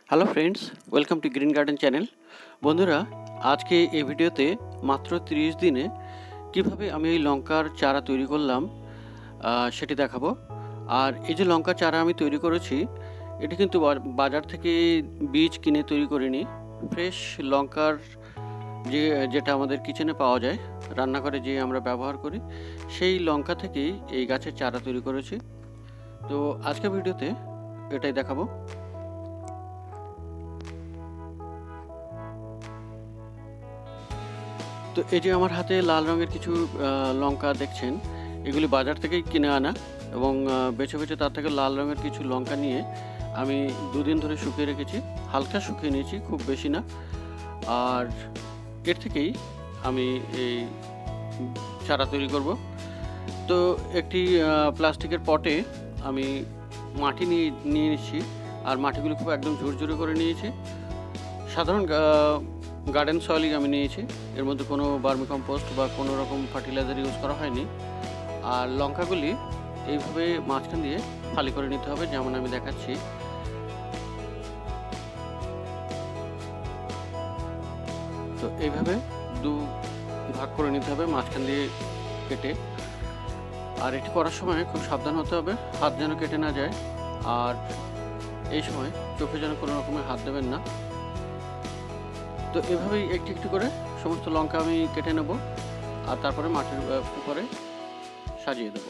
Hello friends, welcome to green garden channel. বন্ধুরা, আজকে এই ভিডিওতে মাত্র 30 দিনে কিভাবে আমি এই লঙ্কার চারা তৈরি করলাম সেটি দেখাবো। আর এই যে লঙ্কার চারা আমি তৈরি করেছি, এটি কিন্তু বাজার থেকে বীজ কিনে তৈরি করিনি। ফ্রেশ লঙ্কার যেটা আমাদের কিচেনে পাওয়া যায়, রান্নাঘরে যে আমরা ব্যবহার করি, সেই লঙ্কা থেকেই এই গাছের চারা তৈরি করেছি। তো আজকের ভিডিওতে এটাই দেখাবো। তো এই যে আমার হাতে লাল রঙের কিছু লঙ্কা দেখছেন, এগুলি বাজার থেকেই কিনে আনা, এবং বেছে বেছে তার থেকে লাল রঙের কিছু লঙ্কা নিয়ে আমি 2 দিন ধরে শুকিয়ে রেখেছি। হালকা শুকিয়ে নিয়েছি, খুব বেশি না। আর এর থেকেই আমি এই চারা তৈরি করব। তো একটি প্লাস্টিকের পটে আমি মাটি নিয়ে নিচ্ছি, আর মাটিগুলো খুব একদম ঝুরঝুরে করে নিয়েছি। সাধারণ গার্ডেন সয়েলই আমি নিয়েছি, এর মধ্যে কোনো ভার্মি কম্পোস্ট বা কোনো রকম ফার্টিলাইজার ইউজ করা হয়নি। আর লঙ্কাগুলি এইভাবে মাঝখান দিয়ে ফালি করে নিতে হবে, যেমন আমি দেখাচ্ছি। তো এইভাবে 2 ভাগ করে নিতে হবে মাঝখান দিয়ে কেটে। আর এটি করার সময় খুব সাবধান হতে হবে, হাত যেন কেটে না যায়। আর এই সময় চোখে যেন কোনো রকমের হাত দেবেন না। তো এভাবেই একটি একটি করে সমস্ত লঙ্কা আমি কেটে নেব, আর তারপরে মাটির উপরে সাজিয়ে দেব।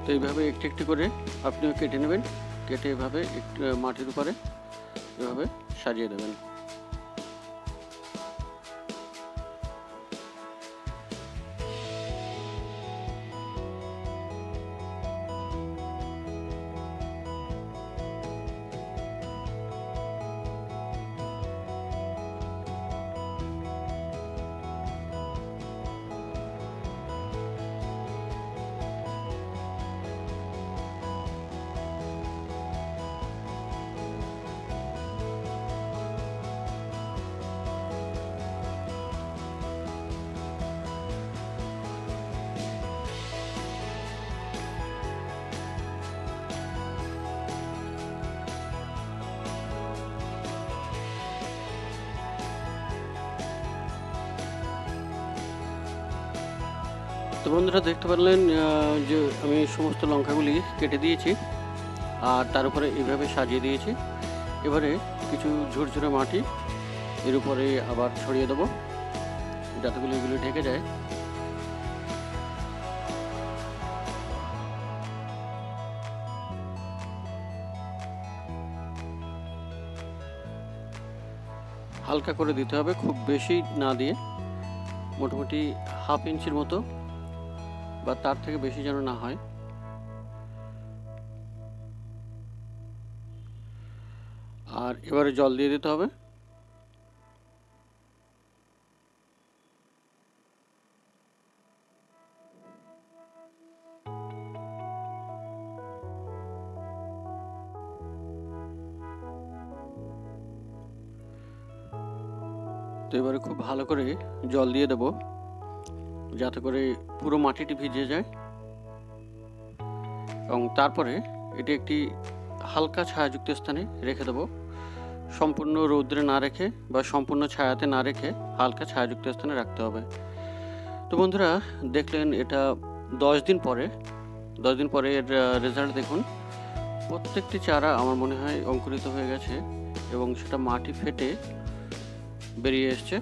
তো এইভাবে একটু একটু করে আপনিও কেটে নেবেন, কেটে এভাবে একটু মাটির উপরে এভাবে সাজিয়ে দেবেন। তো বন্ধুরা, দেখতে পারলেন যে আমি সমস্ত লঙ্কাগুলি কেটে দিয়েছি, আর তার উপরে এইভাবে সাজিয়ে দিয়েছি। এবারে কিছু ঝুরঝুরে মাটি এর উপরে আবার ছড়িয়ে দেবো, যাতে করে এগুলি ঢেকে যায়। হালকা করে দিতে হবে, খুব বেশি না দিয়ে, মোটামুটি 1/2 ইঞ্চির মতো বা তার থেকে বেশি যেন না হয়। আর এবারে জল দিয়ে দিতে হবে। তো এবারে খুব ভালো করে জল দিয়ে দেব, যাতে করে পুরো মাটিটি ভিজে যায়। এবং তারপরে এটি একটি হালকা ছায়াযুক্ত স্থানে রেখে দেব, সম্পূর্ণ রৌদ্রে না রেখে বা সম্পূর্ণ ছায়াতে না রেখে হালকা ছায়াযুক্ত স্থানে রাখতে হবে। তো বন্ধুরা, দেখলেন এটা 10 দিন পরে এর রেজাল্ট দেখুন। প্রত্যেকটি চারা আমার মনে হয় অঙ্কুরিত হয়ে গেছে, এবং সেটা মাটি ফেটে বেরিয়ে এসছে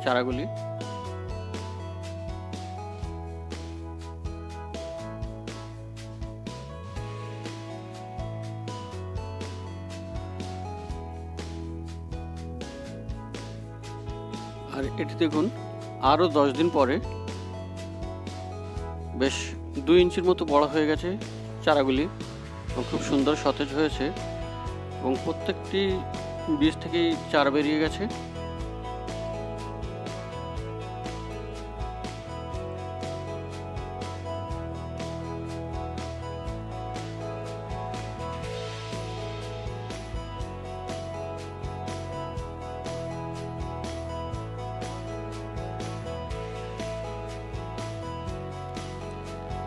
চারাগুলি। আর এটি দেখুন, আরও 10 দিন পরে বেশ 2 ইঞ্চির মতো বড় হয়ে গেছে চারাগুলি, এবং খুব সুন্দর সতেজ হয়েছে, এবং প্রত্যেকটি বীজ থেকেই চারা বেরিয়ে গেছে।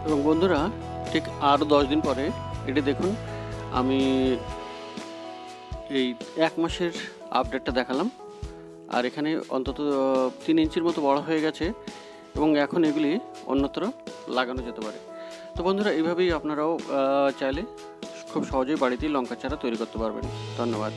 এবং বন্ধুরা ঠিক আরও 10 দিন পরে এটি দেখুন, আমি এই 1 মাসের আপডেটটা দেখালাম। আর এখানে অন্তত 3 ইঞ্চির মতো বড় হয়ে গেছে এবং এখন এগুলি অন্যত্র লাগানো যেতে পারে। তো বন্ধুরা, এইভাবেই আপনারাও চাইলে খুব সহজেই বাড়িতেই লঙ্কা চারা তৈরি করতে পারবেন। ধন্যবাদ।